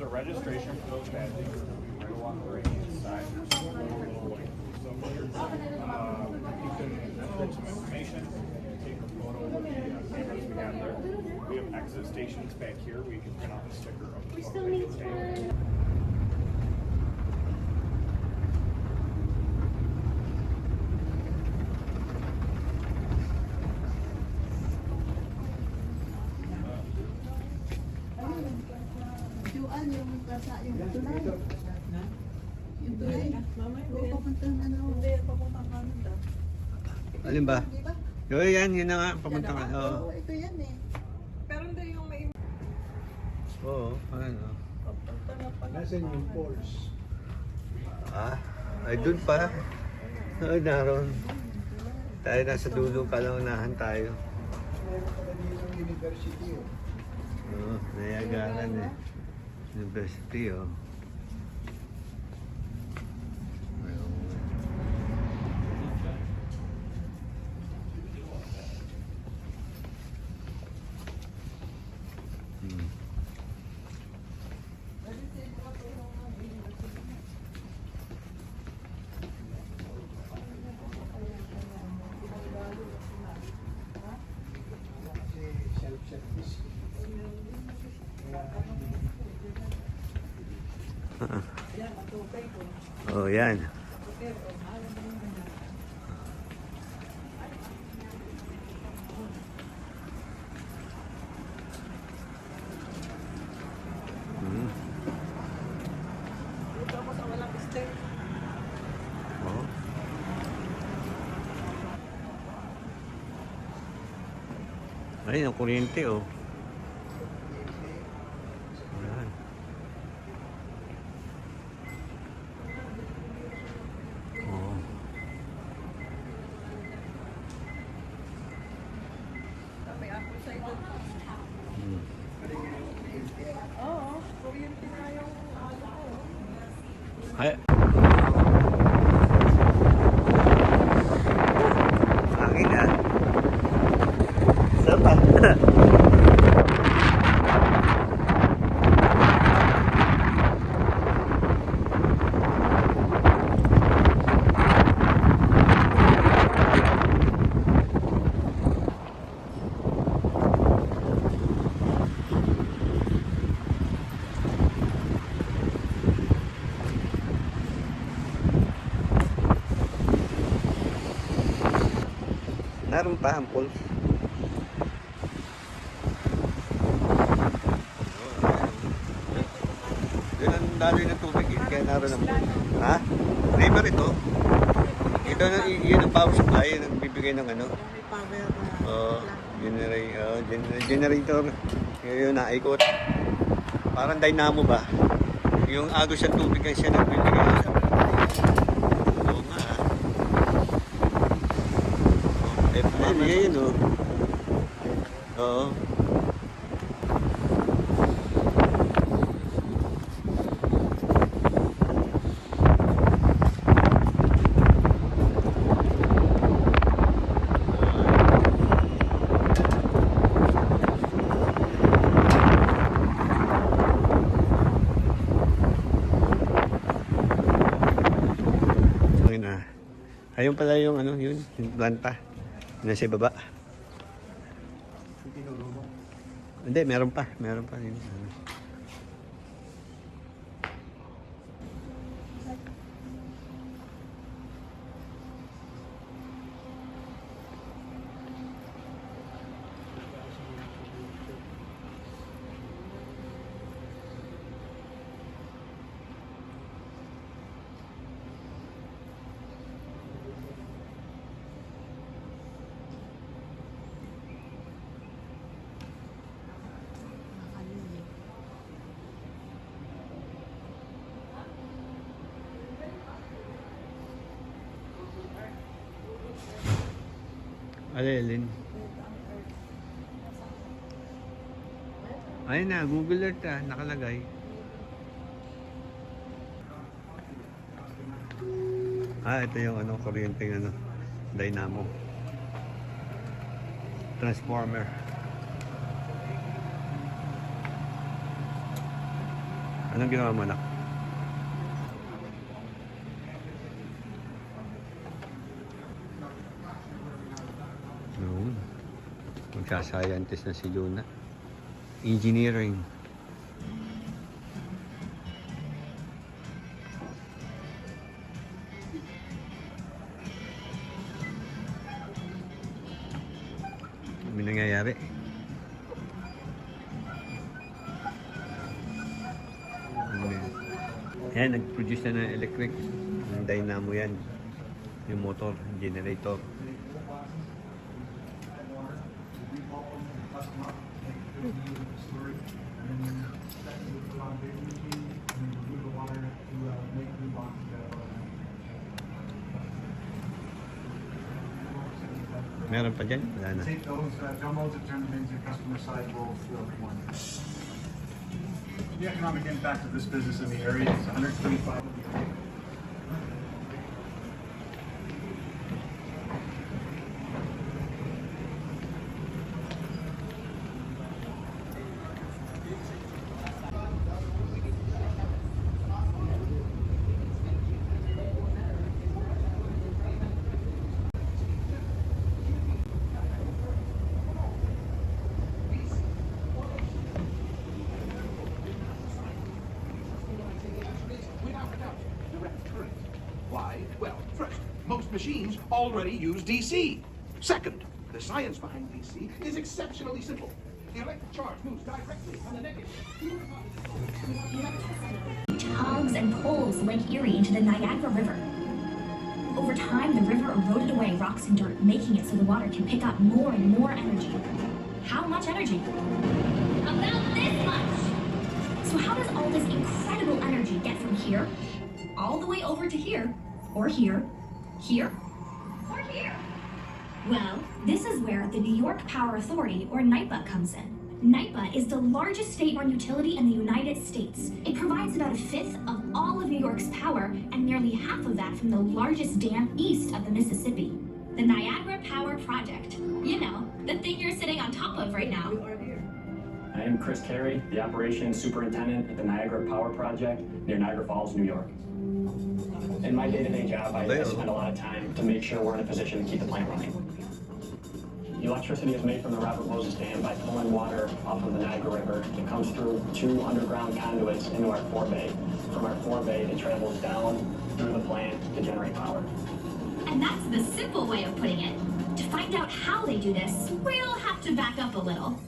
So registration for those badges will be right along the right-hand side. There's a little like you can enter some information, take a photo with the cameras we have there. We have exit stations back here where you can print out the sticker of the photo that you take. Yung tulay. Yung tulay. Papuntang ano. Hindi, papuntang kanan daw. Alin ba? Yo, yan, yun na nga, papunta ka. Oo, ito yan eh. Pero hindi yung may... Oo, ano. Papunta na pala. Nasaan yung poles? Ah, ay doon pa. Ay, naroon. Tayo nasa dulo pa lang, unahan tayo. University oh. Oo, Niagara eh. University oh. Self-service. Oh, yan. Tapos walang stay. Oh. Ayun, ang kuryente oh. Ayan. Oh. May apple cider. Hmm. Oo, kuryente na yung ano ko. Ay. Hangin ah. Sapa. Naroon pa ang pulse. Yun ang daloy ng tubig eh, kaya naroon ang pulse. Ha? River ito. Ito na, yun ang power supply, yun ang bibigay ng ano. May power Generator. Yun naikot. Parang dynamo ba? Yung agos ng tubig ang siya nagbibigay. Oo nga. Yun o. Oo. Ayun pala yung ano, yun, yung planta. Nasa baba. Hindi, meron pa yun. Alin? Ayun na, Google Earth nakalagay. Ito yung kuryenteng dynamo. Transformer. Anong ginawa mo, anak? Magsa-scientist na si Juna. Engineering. Ano nangyayari? Ayan, nag-produce na ng electric. Ang dynamo yan. Yung motor, generator. Meron pa dyan? Wala na. Take those jumbos and turn them into customer side rolls to everyone. The economic impact of this business in the area is 125. Why? Well, first, most machines already use DC. Second, the science behind DC is exceptionally simple. The electric charge moves directly on the negative. Tugs and pulls Lake Erie into the Niagara River. Over time, the river eroded away rocks and dirt, making it so the water can pick up more and more energy. How much energy? About this much! So how does all this incredible energy get from here all the way over to here, or here, or here? Well, this is where the New York Power Authority, or NYPA, comes in. NYPA is the largest state-run utility in the United States. It provides about a fifth of all of New York's power, and nearly half of that from the largest dam east of the Mississippi. The Niagara Power Project. You know, the thing you're sitting on top of right now. I am Chris Carey, the Operations Superintendent at the Niagara Power Project near Niagara Falls, New York. In my day-to-day job, I spend a lot of time to make sure we're in a position to keep the plant running. Electricity is made from the Robert Moses Dam by pulling water off of the Niagara River. It comes through 2 underground conduits into our forebay. From our forebay, it travels down through the plant to generate power. And that's the simple way of putting it. To find out how they do this, we'll have to back up a little.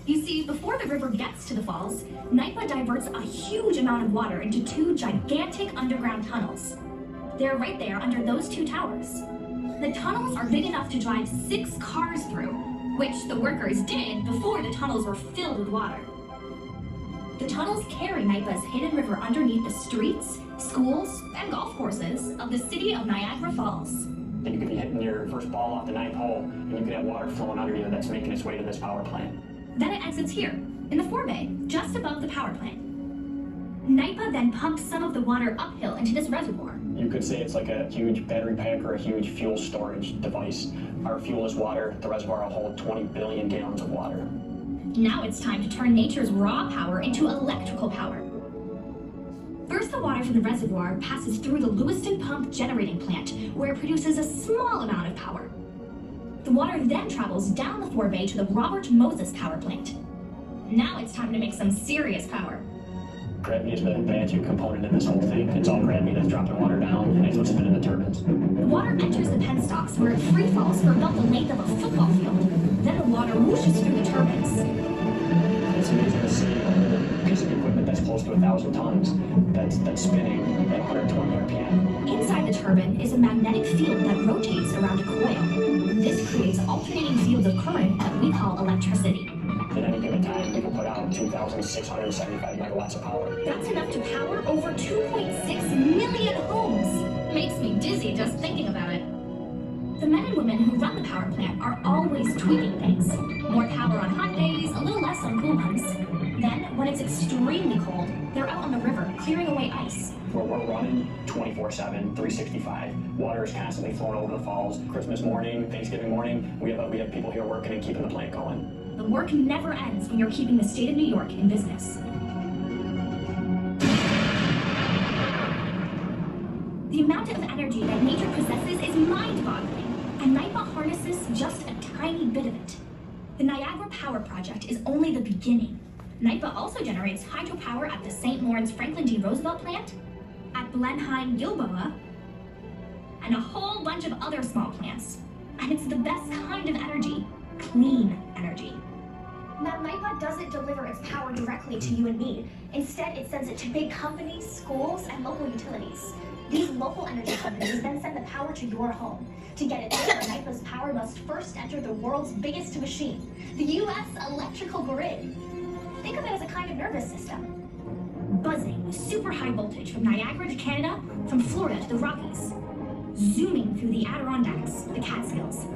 You see, before the river gets to the falls, NYPA diverts a huge amount of water into 2 gigantic underground tunnels. They're right there under those 2 towers. The tunnels are big enough to drive 6 cars through, which the workers did before the tunnels were filled with water. The tunnels carry NYPA's hidden river underneath the streets, schools, and golf courses of the city of Niagara Falls. And you could be hitting your first ball off the 9th hole, and you could have water flowing under you that's making its way to this power plant. Then it exits here, in the forebay, just above the power plant. NYPA then pumps some of the water uphill into this reservoir. You could say it's like a huge battery pack or a huge fuel storage device. Our fuel is water. The reservoir will hold 20 billion gallons of water. Now it's time to turn nature's raw power into electrical power. First, the water from the reservoir passes through the Lewiston Pump Generating Plant, where it produces a small amount of power. The water then travels down the forebay to the Robert Moses Power Plant. Now it's time to make some serious power. Gravity is the magic component in this whole thing. It's all gravity that's dropping water down, and it's what's spinning the turbines. The water enters the penstocks where it free falls for about the length of a football field. Then the water whooshes through the turbines. It's amazing to see a piece of equipment that's close to 1,000 tons that's spinning at 120 RPM. Inside the turbine is a magnetic field that rotates around a coil. This creates alternating fields of current that we call electricity. At any given time, we can put out 2,675 megawatts of power. That's enough to power over 2.6 million homes. Makes me dizzy just thinking about it. The men and women who run the power plant are always tweaking things. More power on hot days, a little less on cool ones. Then when it's extremely cold, they're out on the river clearing away ice. Where we're running 24/7, 365. Water is constantly flowing over the falls. Christmas morning, Thanksgiving morning, we have people here working and keeping the plant going. The work never ends when you're keeping the state of New York in business. The amount of energy that nature possesses is mind-boggling, and NYPA harnesses just a tiny bit of it. The Niagara Power Project is only the beginning. NYPA also generates hydropower at the St. Lawrence Franklin D. Roosevelt plant, at Blenheim Gilboa, and a whole bunch of other small plants. And it's the best kind of energy, clean energy. Now, NYPA doesn't deliver its power directly to you and me. Instead, it sends it to big companies, schools, and local utilities. These local energy companies then send the power to your home. To get it there, NYPA's power must first enter the world's biggest machine, the U.S. electrical grid. Think of it as a kind of nervous system. Buzzing with super high voltage from Niagara to Canada, from Florida to the Rockies. Zooming through the Adirondacks, the Catskills,